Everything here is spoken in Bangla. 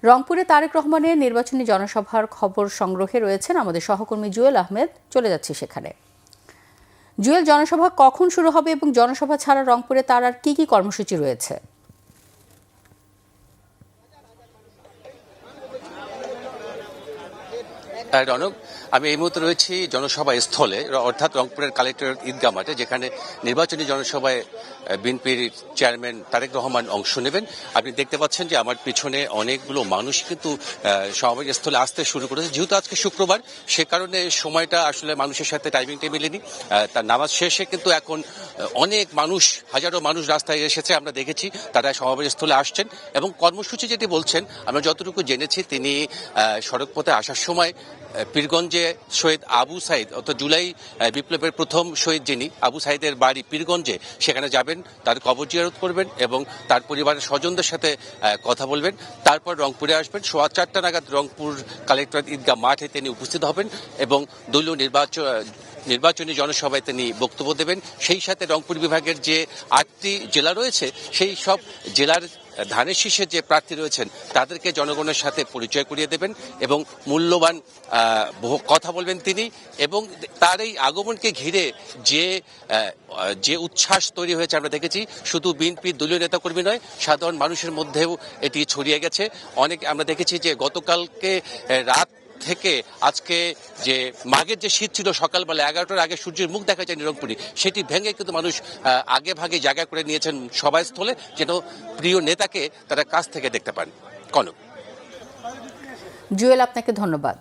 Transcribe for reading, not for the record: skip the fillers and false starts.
রংপুরে তারেক রহমানের নির্বাচনী জনসভার খবর সংগ্রহে রয়েছেন আমাদের সহকর্মী জুয়েল আহমেদ। চলে যাচ্ছি সেখানে। জুয়েল, জনসভা কখন শুরু হবে এবং জনসভা ছাড়া রংপুরে তার আর কি কি কর্মসূচি রয়েছে? রনক, আমি এই মুহূর্তে রয়েছি জনসভা স্থলে, অর্থাৎ রংপুরের কালেক্টরেট ঈদগাহ মাঠে, যেখানে নির্বাচনী জনসভায় বিএনপির চেয়ারম্যান তারেক রহমান অংশ নেবেন। আপনি দেখতে পাচ্ছেন যে আমার পিছনে অনেকগুলো মানুষ কিন্তু সমাবেশস্থলে আসতে শুরু করেছে। যেহেতু আজকে শুক্রবার, সে কারণে সময়টা আসলে মানুষের সাথে টাইমিংটা মিলেনি। তার নামাজ শেষে কিন্তু এখন অনেক মানুষ, হাজারো মানুষ রাস্তায় এসেছে, আমরা দেখেছি তারা সমাবেশস্থলে আসছেন। এবং কর্মসূচি যেটি বলছেন, আমরা যতটুকু জেনেছি, তিনি সড়কপথে আসার সময় পীরগঞ্জে শহীদ আবু সাইদ, অর্থাৎ জুলাই বিপ্লবের প্রথম শহীদ যিনি, আবু সাইদের বাড়ি পীরগঞ্জে, সেখানে যাবেন, তার কবর জিয়ারত করবেন এবং তার পরিবারের স্বজনদের সাথে কথা বলবেন। তারপর রংপুরে আসবেন। 4:15 নাগাদ রংপুর কালেক্টরেট ঈদগাহ মাঠে তিনি উপস্থিত হবেন এবং দলীয় নির্বাচনী জনসভায় তিনি বক্তব্য দেবেন। সেই সাথে রংপুর বিভাগের যে 8টি জেলা রয়েছে, সেই সব জেলার ধানের শীষে যে প্রার্থী রয়েছেন তাদেরকে জনগণের সাথে পরিচয় করিয়ে দেবেন এবং মূল্যবান কথা বলবেন তিনি। এবং তার এই আগমনকে ঘিরে যে উচ্ছ্বাস তৈরি হয়েছে আমরা দেখেছি, শুধু বিএনপি দলীয় নেতাকর্মী নয়, সাধারণ মানুষের মধ্যেও এটি ছড়িয়ে গেছে। আমরা দেখেছি যে গতকালকে রাত থেকে আজকে যে মাঘের যে শীত ছিল, সকালবেলা 11টার আগে সূর্যের মুখ দেখা যায় রংপুরে, সেটি ভেঙে কিন্তু মানুষ আগে ভাগে জায়গা করে নিয়েছেন সভাস্থলে, যেন প্রিয় নেতাকে তারা কাছ থেকে দেখতে পান। কনক। জুয়েল, আপনাকে ধন্যবাদ।